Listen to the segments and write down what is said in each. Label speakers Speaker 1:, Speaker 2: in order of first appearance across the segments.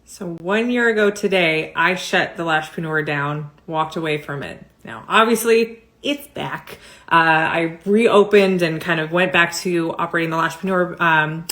Speaker 1: So 1 year ago today, I shut the Lashpreneur down, walked away from it. Now, obviously, it's back. I reopened and kind of went back to operating the Lashpreneur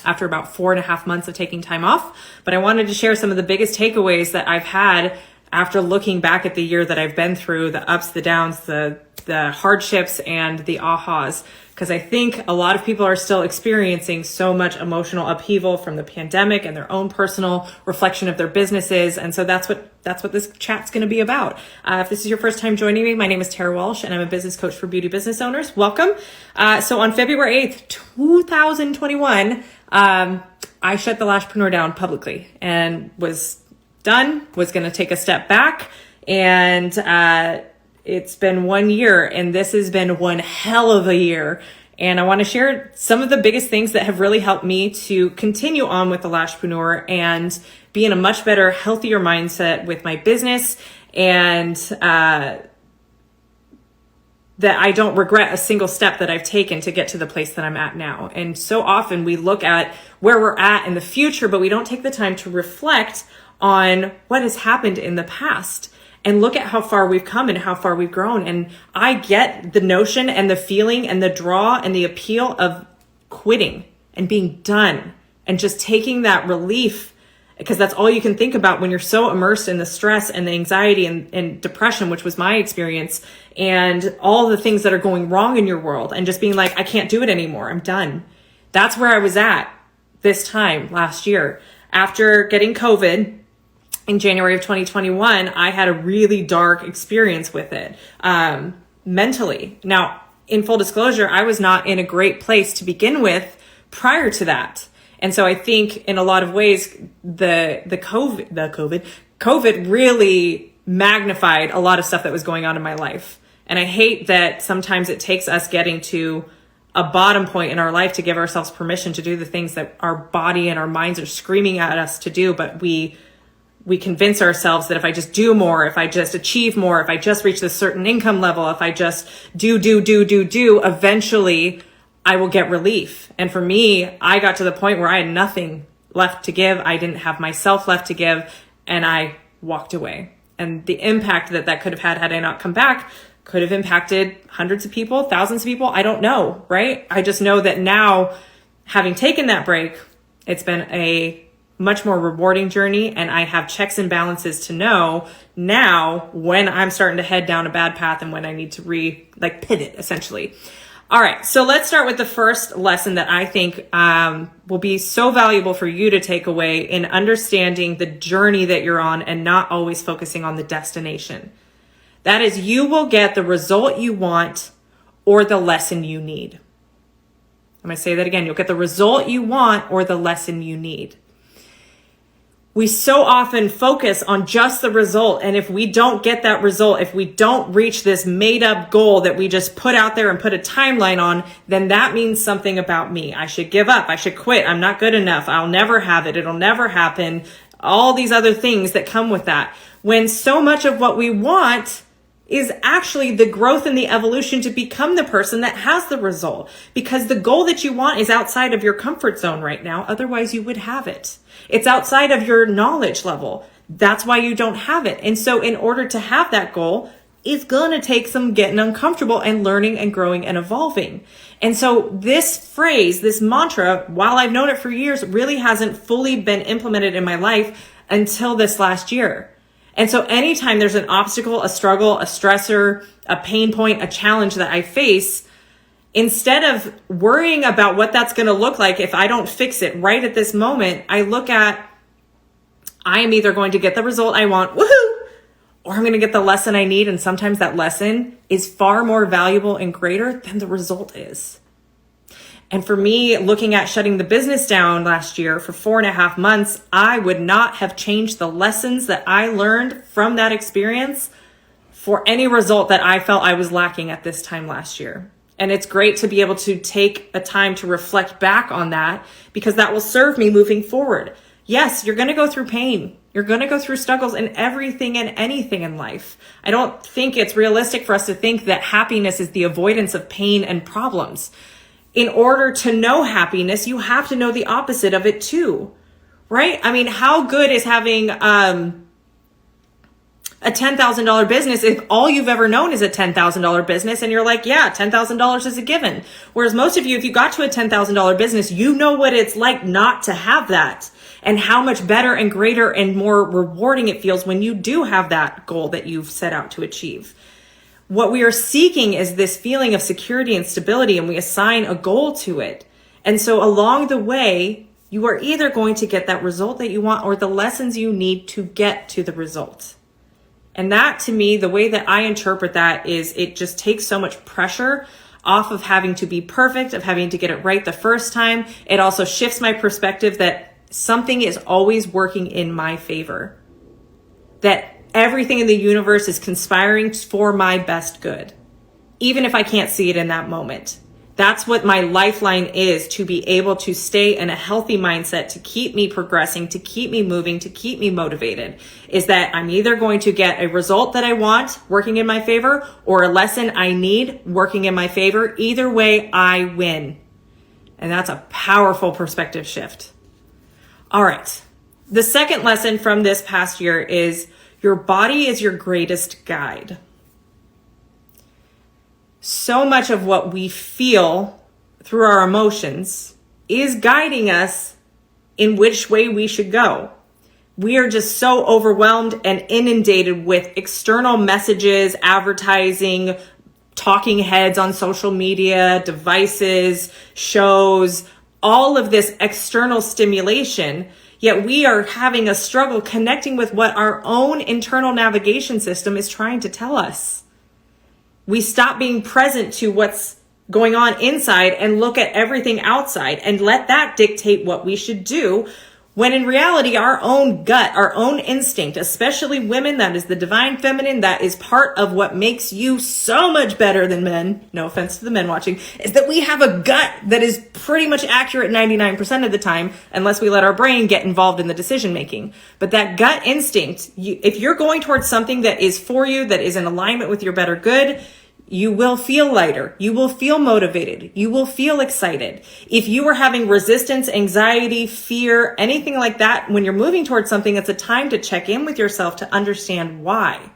Speaker 1: after about 4.5 months of taking time off. But I wanted to share some of the biggest takeaways that I've had after looking back at the year that I've been through, the ups, the downs, the hardships, and the ahas. Because I think a lot of people are still experiencing so much emotional upheaval from the pandemic and their own personal reflection of their businesses. And so that's what this chat's going to be about. If this is your first time joining me, my name is Tara Walsh, and I'm a business coach for beauty business owners. Welcome. So on February 8th, 2021, I shut the Lashpreneur down publicly and was done, was going to take a step back. And it's been 1 year, and this has been one hell of a year. And I want to share some of the biggest things that have really helped me to continue on with the Lashpreneur and be in a much better, healthier mindset with my business, and that I don't regret a single step that I've taken to get to the place that I'm at now. And so often we look at where we're at in the future, but we don't take the time to reflect on what has happened in the past and look at how far we've come and how far we've grown. And I get the notion and the feeling and the draw and the appeal of quitting and being done and just taking that relief, because that's all you can think about when you're so immersed in the stress and the anxiety and depression, which was my experience, and all the things that are going wrong in your world, and just being like, I can't do it anymore. I'm done. That's where I was at this time last year. After getting COVID, in January of 2021, I had a really dark experience with it, mentally. Now, in full disclosure, I was not in a great place to begin with prior to that. And so I think in a lot of ways, COVID really magnified a lot of stuff that was going on in my life. And I hate that sometimes it takes us getting to a bottom point in our life to give ourselves permission to do the things that our body and our minds are screaming at us to do, but we convince ourselves that if I just do more, if I just achieve more, if I just reach this certain income level, if I just do, eventually I will get relief. And for me, I got to the point where I had nothing left to give. I didn't have myself left to give, and I walked away. And the impact that could have had I not come back could have impacted hundreds of people, thousands of people. I don't know, right? I just know that now, having taken that break, it's been a much more rewarding journey, and I have checks and balances to know now when I'm starting to head down a bad path and when I need to pivot, essentially. All right, so let's start with the first lesson that I think will be so valuable for you to take away in understanding the journey that you're on and not always focusing on the destination. That is, you will get the result you want or the lesson you need. I'm going to say that again. You'll get the result you want or the lesson you need. We so often focus on just the result. And if we don't get that result, if we don't reach this made up goal that we just put out there and put a timeline on, then that means something about me. I should give up. I should quit. I'm not good enough. I'll never have it. It'll never happen. All these other things that come with that. When so much of what we want is actually the growth and the evolution to become the person that has the result. Because the goal that you want is outside of your comfort zone right now. Otherwise, you would have it. It's outside of your knowledge level. That's why you don't have it. And so in order to have that goal, it's going to take some getting uncomfortable and learning and growing and evolving. And so this phrase, this mantra, while I've known it for years, really hasn't fully been implemented in my life until this last year. And so anytime there's an obstacle, a struggle, a stressor, a pain point, a challenge that I face, instead of worrying about what that's going to look like if I don't fix it right at this moment, I look at, I am either going to get the result I want, woohoo, or I'm going to get the lesson I need. And sometimes that lesson is far more valuable and greater than the result is. And for me, looking at shutting the business down last year for 4.5 months, I would not have changed the lessons that I learned from that experience for any result that I felt I was lacking at this time last year. And it's great to be able to take a time to reflect back on that, because that will serve me moving forward. Yes, you're going to go through pain. You're going to go through struggles in everything and anything in life. I don't think it's realistic for us to think that happiness is the avoidance of pain and problems. In order to know happiness, you have to know the opposite of it too. right? I mean, how good is having a $10,000 business if all you've ever known is a $10,000 business and you're like, yeah, $10,000 is a given. Whereas most of you, if you got to a $10,000 business, you know what it's like not to have that and how much better and greater and more rewarding it feels when you do have that goal that you've set out to achieve. What we are seeking is this feeling of security and stability, and we assign a goal to it. And so along the way, you are either going to get that result that you want or the lessons you need to get to the result. And that, to me, the way that I interpret that is it just takes so much pressure off of having to be perfect, of having to get it right the first time. It also shifts my perspective that something is always working in my favor, that everything in the universe is conspiring for my best good, even if I can't see it in that moment. That's what my lifeline is, to be able to stay in a healthy mindset, to keep me progressing, to keep me moving, to keep me motivated, is that I'm either going to get a result that I want working in my favor or a lesson I need working in my favor. Either way, I win. And that's a powerful perspective shift. All right. The second lesson from this past year is your body is your greatest guide. So much of what we feel through our emotions is guiding us in which way we should go. We are just so overwhelmed and inundated with external messages, advertising, talking heads on social media, devices, shows, all of this external stimulation. Yet we are having a struggle connecting with what our own internal navigation system is trying to tell us. We stop being present to what's going on inside and look at everything outside and let that dictate what we should do, when in reality, our own gut, our own instinct, especially women, that is the divine feminine, that is part of what makes you so much better than men, no offense to the men watching, is that we have a gut that is pretty much accurate 99% of the time, unless we let our brain get involved in the decision making. But that gut instinct, if you're going towards something that is for you, that is in alignment with your better good, you will feel lighter. You will feel motivated. You will feel excited. If you are having resistance, anxiety, fear, anything like that, when you're moving towards something, it's a time to check in with yourself to understand why.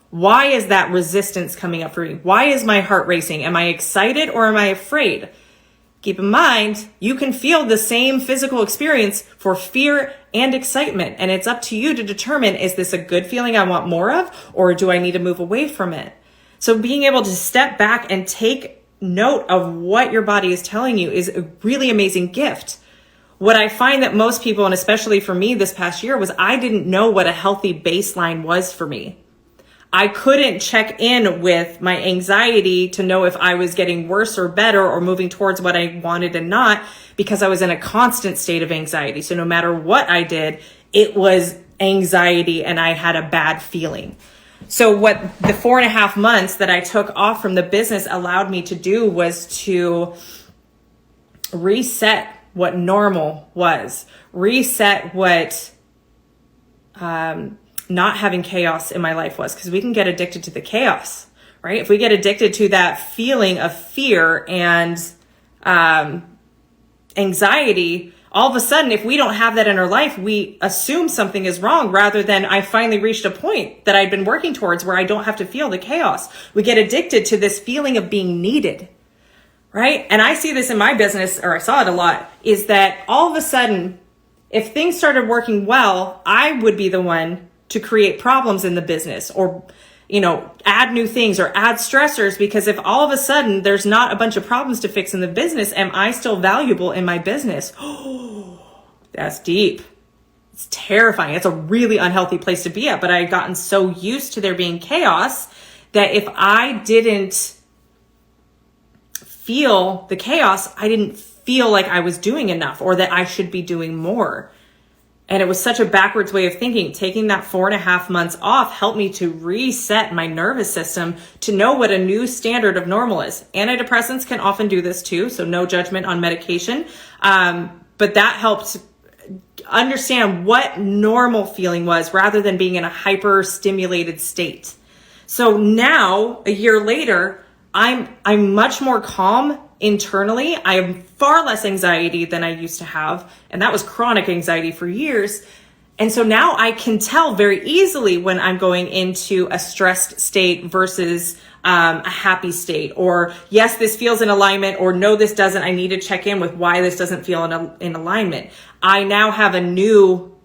Speaker 1: Why is that resistance coming up for me? Why is my heart racing? Am I excited or am I afraid? Keep in mind, you can feel the same physical experience for fear and excitement. And it's up to you to determine, is this a good feeling I want more of, or do I need to move away from it? So being able to step back and take note of what your body is telling you is a really amazing gift. What I find that most people, and especially for me this past year, was I didn't know what a healthy baseline was for me. I couldn't check in with my anxiety to know if I was getting worse or better or moving towards what I wanted and not, because I was in a constant state of anxiety. So no matter what I did, it was anxiety and I had a bad feeling. So what the 4.5 months that I took off from the business allowed me to do was to reset what normal was, reset what not having chaos in my life was, because we can get addicted to the chaos, right? If we get addicted to that feeling of fear and anxiety, all of a sudden, if we don't have that in our life, we assume something is wrong rather than I finally reached a point that I'd been working towards where I don't have to feel the chaos. We get addicted to this feeling of being needed, right? And I see this in my business, or I saw it a lot, is that all of a sudden, if things started working well, I would be the one to create problems in the business or, add new things or add stressors, because if all of a sudden there's not a bunch of problems to fix in the business, am I still valuable in my business? Oh, that's deep. It's terrifying. It's a really unhealthy place to be at, but I had gotten so used to there being chaos that if I didn't feel the chaos, I didn't feel like I was doing enough or that I should be doing more. And it was such a backwards way of thinking. Taking that 4.5 months off helped me to reset my nervous system to know what a new standard of normal is. Antidepressants can often do this too, so no judgment on medication. But that helped understand what normal feeling was rather than being in a hyper stimulated state. So now, a year later, I'm much more calm internally. I have far less anxiety than I used to have. And that was chronic anxiety for years. And so now I can tell very easily when I'm going into a stressed state versus a happy state, or yes, this feels in alignment, or no, this doesn't. I need to check in with why this doesn't feel in alignment. I now have a new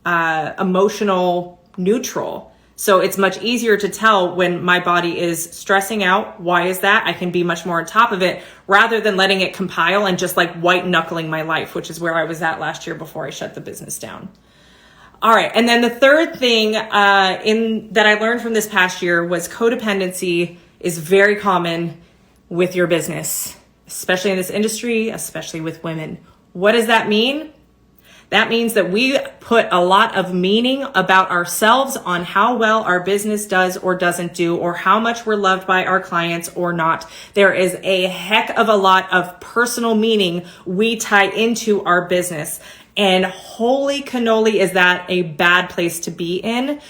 Speaker 1: emotional neutral. So it's much easier to tell when my body is stressing out. Why is that? I can be much more on top of it rather than letting it compile and just like white knuckling my life, which is where I was at last year before I shut the business down. All right. And then the third thing that I learned from this past year was codependency is very common with your business, especially in this industry, especially with women. What does that mean? That means that we put a lot of meaning about ourselves on how well our business does or doesn't do, or how much we're loved by our clients or not. There is a heck of a lot of personal meaning we tie into our business. And holy cannoli, is that a bad place to be in?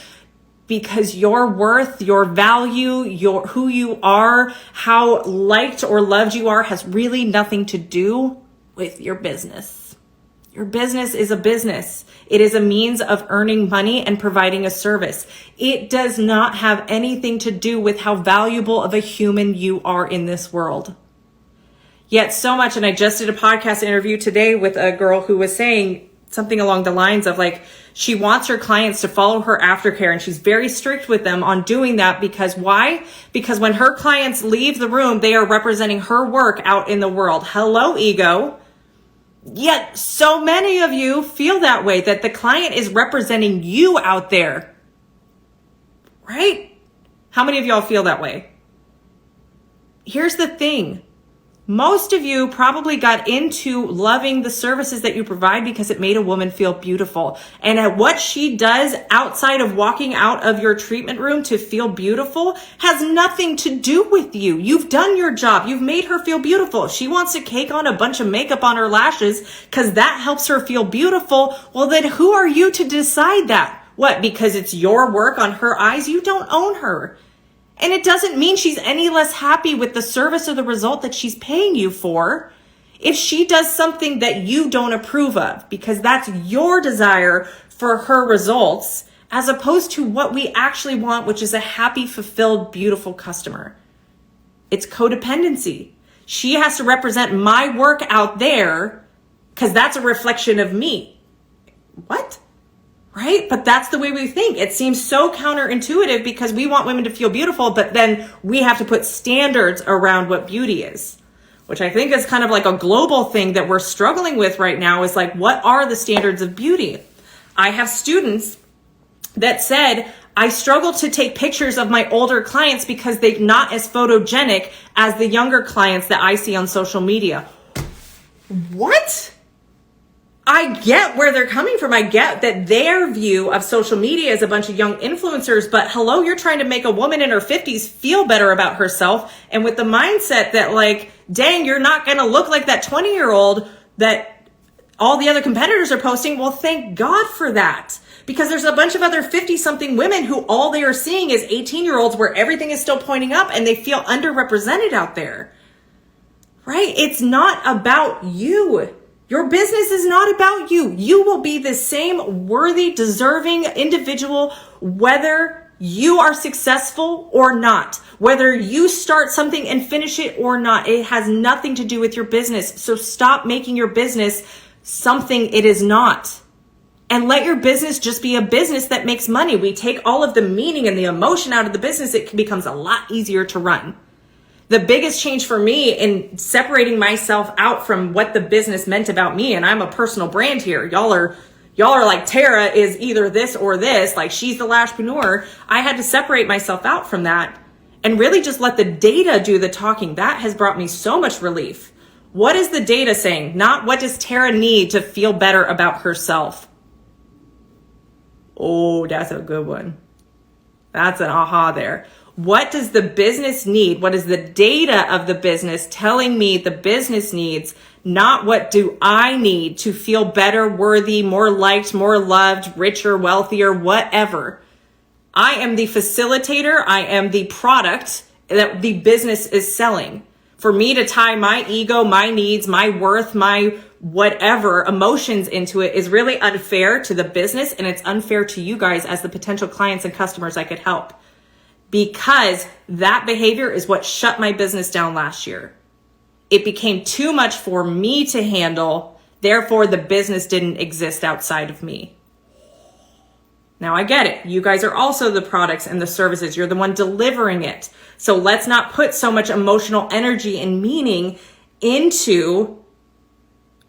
Speaker 1: Because your worth, your value, who you are, how liked or loved you are has really nothing to do with your business. Your business is a business. It is a means of earning money and providing a service. It does not have anything to do with how valuable of a human you are in this world. Yet so much, and I just did a podcast interview today with a girl who was saying something along the lines of like, she wants her clients to follow her aftercare, and she's very strict with them on doing that. Because why? Because when her clients leave the room, they are representing her work out in the world. Hello, ego. Yet so many of you feel that way, that the client is representing you out there, right? How many of y'all feel that way? Here's the thing. Most of you probably got into loving the services that you provide because it made a woman feel beautiful. And at what she does outside of walking out of your treatment room to feel beautiful has nothing to do with you. You've done your job. You've made her feel beautiful. If she wants to cake on a bunch of makeup on her lashes because that helps her feel beautiful, well, then who are you to decide that? What? Because it's your work on her eyes? You don't own her. And it doesn't mean she's any less happy with the service or the result that she's paying you for if she does something that you don't approve of, because that's your desire for her results, as opposed to what we actually want, which is a happy, fulfilled, beautiful customer. It's codependency. She has to represent my work out there because that's a reflection of me. What? Right? But that's the way we think. It seems so counterintuitive because we want women to feel beautiful, but then we have to put standards around what beauty is, which I think is kind of like a global thing that we're struggling with right now, is like, what are the standards of beauty? I have students that said, I struggle to take pictures of my older clients because they're not as photogenic as the younger clients that I see on social media. What? I get where they're coming from. I get that their view of social media is a bunch of young influencers, but hello, you're trying to make a woman in her 50s feel better about herself. And with the mindset that like, dang, you're not going to look like that 20-year-old that all the other competitors are posting. Well, thank God for that. Because there's a bunch of other 50-something women who all they are seeing is 18-year-olds where everything is still pointing up and they feel underrepresented out there. Right? It's not about you. Your business is not about you. You will be the same worthy, deserving individual, whether you are successful or not, whether you start something and finish it or not. It has nothing to do with your business. So stop making your business something it is not. And let your business just be a business that makes money. We take all of the meaning and the emotion out of the business. It becomes a lot easier to run. The biggest change for me in separating myself out from what the business meant about me, and I'm a personal brand here. Y'all are like, Tara is either this or this, like she's the Lashpreneur. I had to separate myself out from that and really just let the data do the talking. That has brought me so much relief. What is the data saying? Not what does Tara need to feel better about herself? Oh, that's a good one. That's an aha there. What does the business need? What is the data of the business telling me the business needs? Not what do I need to feel better, worthy, more liked, more loved, richer, wealthier, whatever. I am the facilitator. I am the product that the business is selling. For me to tie my ego, my needs, my worth, my whatever emotions into it is really unfair to the business, and it's unfair to you guys as the potential clients and customers I could help. Because that behavior is what shut my business down last year. It became too much for me to handle, therefore the business didn't exist outside of me. Now I get it. You guys are also the products and the services. You're the one delivering it. So let's not put so much emotional energy and meaning into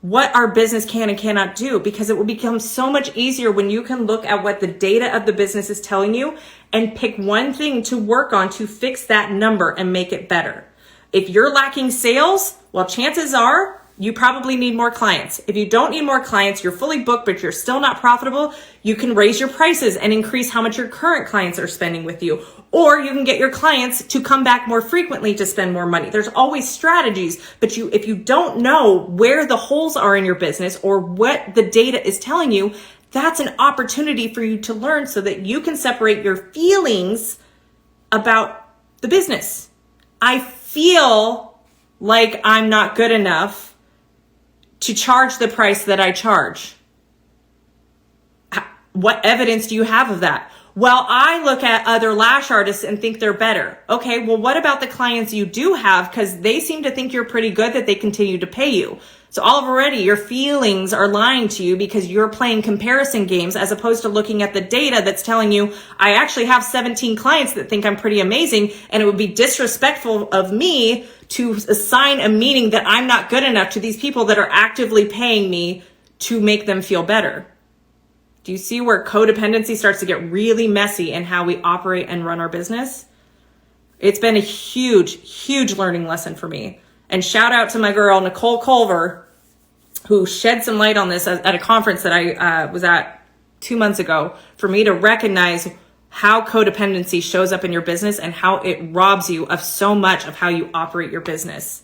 Speaker 1: what our business can and cannot do, because it will become so much easier when you can look at what the data of the business is telling you and pick one thing to work on to fix that number and make it better. If you're lacking sales, well, chances are you probably need more clients. If you don't need more clients, you're fully booked, but you're still not profitable, you can raise your prices and increase how much your current clients are spending with you. Or you can get your clients to come back more frequently to spend more money. There's always strategies, but if you don't know where the holes are in your business or what the data is telling you, that's an opportunity for you to learn so that you can separate your feelings about the business. I feel like I'm not good enough to charge the price that I charge. What evidence do you have of that? Well, I look at other lash artists and think they're better. Okay, well, what about the clients you do have? Because they seem to think you're pretty good that they continue to pay you. So already your feelings are lying to you because you're playing comparison games as opposed to looking at the data that's telling you, I actually have 17 clients that think I'm pretty amazing, and it would be disrespectful of me to assign a meaning that I'm not good enough to these people that are actively paying me to make them feel better. Do you see where codependency starts to get really messy in how we operate and run our business? It's been a huge, huge learning lesson for me. And shout out to my girl, Nicole Culver, who shed some light on this at a conference that I was at 2 months ago, for me to recognize how codependency shows up in your business and how it robs you of so much of how you operate your business.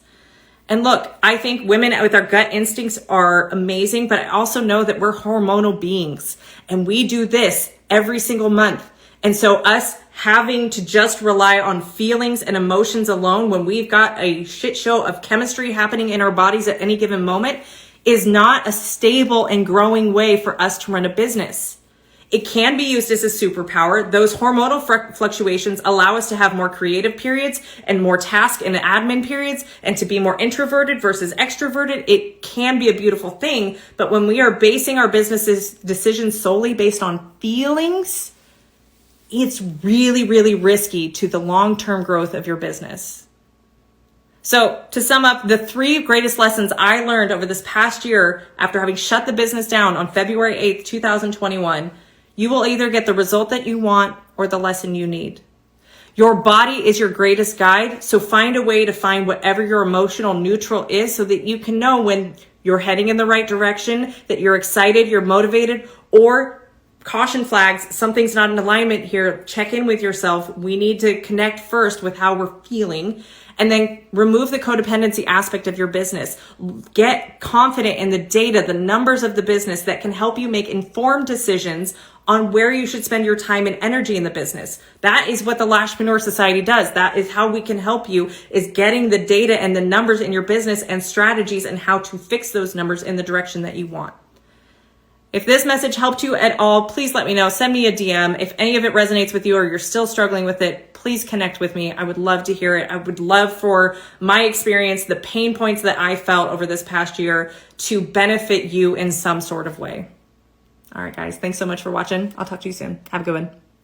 Speaker 1: And look, I think women with our gut instincts are amazing, but I also know that we're hormonal beings and we do this every single month. And so us having to just rely on feelings and emotions alone when we've got a shit show of chemistry happening in our bodies at any given moment is not a stable and growing way for us to run a business. It can be used as a superpower. Those hormonal fluctuations allow us to have more creative periods and more task and admin periods and to be more introverted versus extroverted. It can be a beautiful thing, but when we are basing our business's decisions solely based on feelings, it's really, really risky to the long-term growth of your business. So to sum up, the 3 greatest lessons I learned over this past year after having shut the business down on February 8th, 2021, you will either get the result that you want or the lesson you need. Your body is your greatest guide, so find a way to find whatever your emotional neutral is so that you can know when you're heading in the right direction, that you're excited, you're motivated, or caution flags, something's not in alignment here. Check in with yourself. We need to connect first with how we're feeling, and then remove the codependency aspect of your business. Get confident in the data, the numbers of the business that can help you make informed decisions on where you should spend your time and energy in the business. That is what the Lashpreneur Society does. That is how we can help you, is getting the data and the numbers in your business and strategies and how to fix those numbers in the direction that you want. If this message helped you at all, please let me know. Send me a DM. If any of it resonates with you or you're still struggling with it, please connect with me. I would love to hear it. I would love for my experience, the pain points that I felt over this past year, to benefit you in some sort of way. All right, guys. Thanks so much for watching. I'll talk to you soon. Have a good one.